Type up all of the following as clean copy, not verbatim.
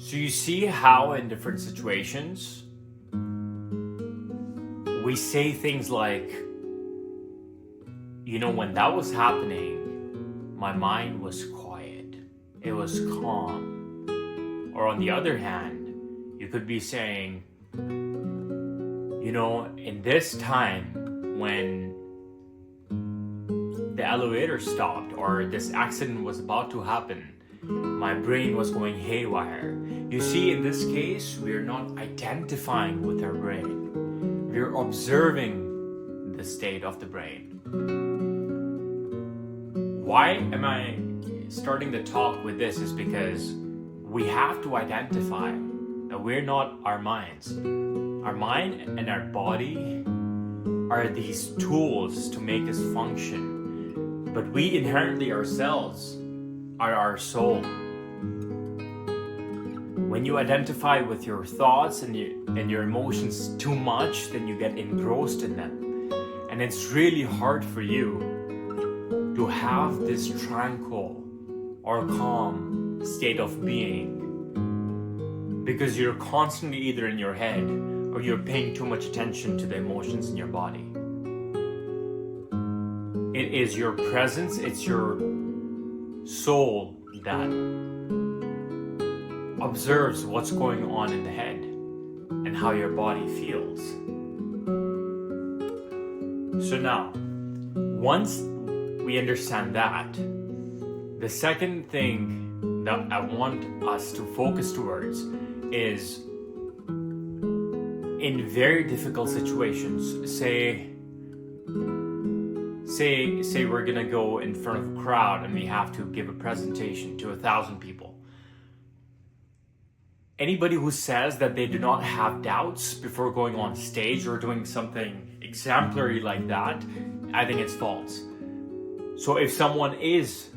So you see how in different situations we say things like, when that was happening, my mind was quiet. It was calm. Or on the other hand, you could be saying, in this time when the elevator stopped or this accident was about to happen, my brain was going haywire. You see, in this case, we are not identifying with our brain. We're observing the state of the brain. Why am I starting the talk with this is because we have to identify that we're not our minds. Our mind and our body are these tools to make us function. But we inherently ourselves are our soul. When you identify with your thoughts and your emotions too much, then you get engrossed in them. And it's really hard for you to have this tranquil or calm state of being because you're constantly either in your head or you're paying too much attention to the emotions in your body. It is your presence, it's your soul that observes what's going on in the head and how your body feels. So now, once we understand that, the second thing that I want us to focus towards is in very difficult situations. Say we're gonna go in front of a crowd and we have to give a presentation to 1,000 people. Anybody who says that they do not have doubts before going on stage or doing something exemplary like that, I think it's false. So if someone is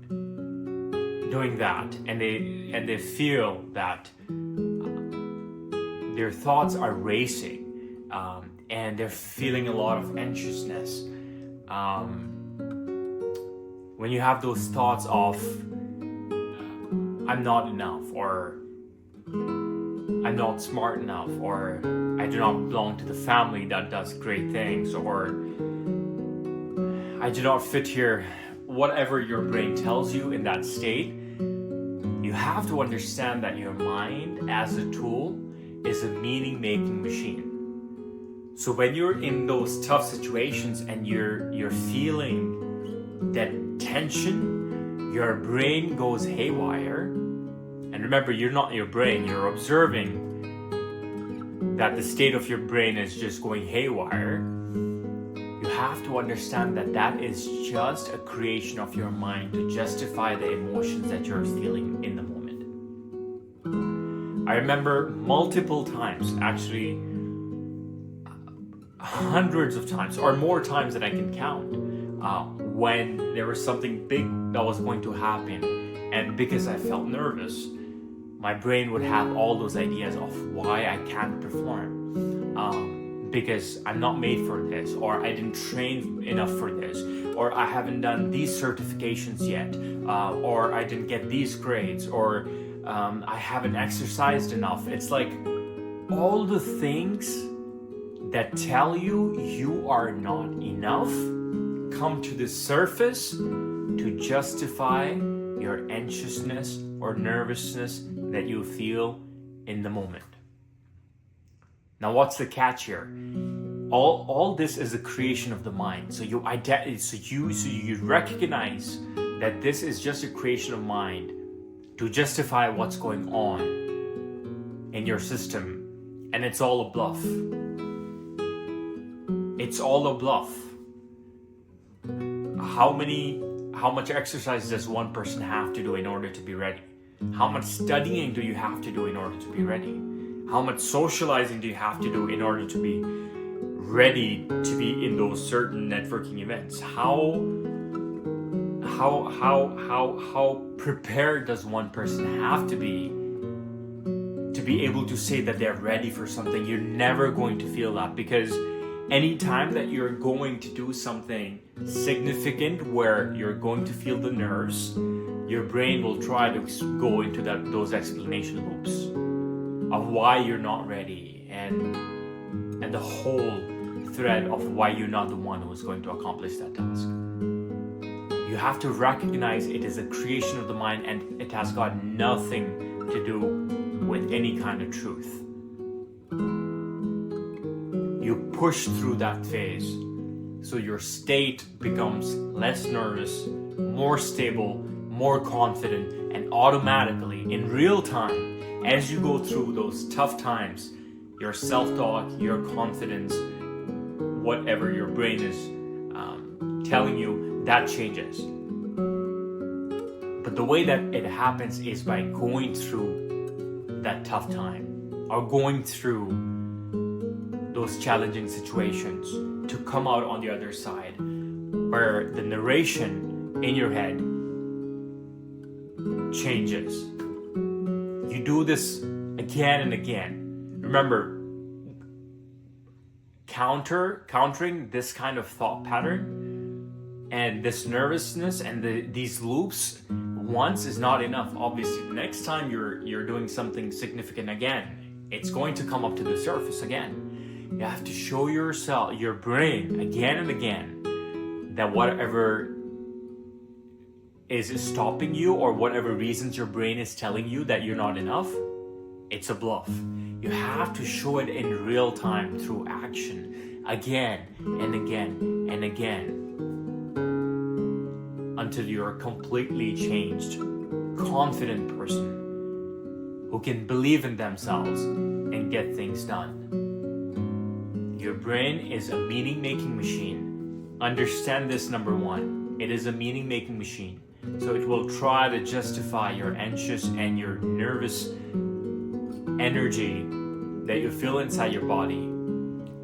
doing that and they feel that their thoughts are racing and they're feeling a lot of anxiousness, when you have those thoughts of I'm not enough, or I'm not smart enough, or I do not belong to the family that does great things, or I do not fit here, whatever your brain tells you in that state, you have to understand that your mind as a tool is a meaning-making machine. So when you're in those tough situations and you're feeling that tension, your brain goes haywire. And remember, you're not your brain, you're observing that the state of your brain is just going haywire. You have to understand that that is just a creation of your mind to justify the emotions that you're feeling in the moment. I remember multiple times, actually hundreds of times or more times than I can count, when there was something big that was going to happen, and because I felt nervous, my brain would have all those ideas of why I can't perform, because I'm not made for this, or I didn't train enough for this, or I haven't done these certifications yet, or I didn't get these grades, or I haven't exercised enough. It's like all the things that tell you are not enough come to the surface to justify your anxiousness or nervousness that you feel in the moment. Now, what's the catch here? All this is a creation of the mind. So you recognize that this is just a creation of mind to justify what's going on in your system, and it's all a bluff. It's all a bluff. How much exercise does one person have to do in order to be ready? How much studying do you have to do in order to be ready? How much socializing do you have to do in order to be ready to be in those certain networking events? How prepared does one person have to be able to say that they're ready for something? You're never going to feel that, because anytime that you're going to do something significant where you're going to feel the nerves, your brain will try to go into those explanation loops of why you're not ready, and the whole thread of why you're not the one who is going to accomplish that task. You have to recognize it is a creation of the mind, and it has got nothing to do with any kind of truth. You push through that phase, so your state becomes less nervous, more stable, more confident, and automatically, in real time, as you go through those tough times, your self-talk, your confidence, whatever your brain is telling you, that changes. But the way that it happens is by going through that tough time, or going through those challenging situations to come out on the other side, where the narration in your head changes. You do this again and again. Remember, countering this kind of thought pattern and this nervousness and these loops once is not enough. Obviously, the next time you're doing something significant again, it's going to come up to the surface again. You have to show your brain again and again that whatever is stopping you, or whatever reasons your brain is telling you that you're not enough, it's a bluff. You have to show it in real time through action, again and again and again, until you're a completely changed, confident person who can believe in themselves and get things done. Your brain is a meaning-making machine. Understand this, number one. It is a meaning-making machine. So it will try to justify your anxious and your nervous energy that you feel inside your body.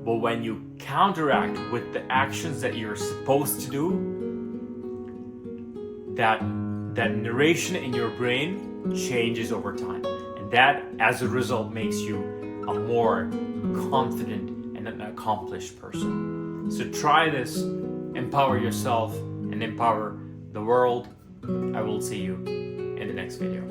But when you counteract with the actions that you're supposed to do, that narration in your brain changes over time. And that, as a result, makes you a more confident and an accomplished person. So try this, empower yourself, and empower the world. I will see you in the next video.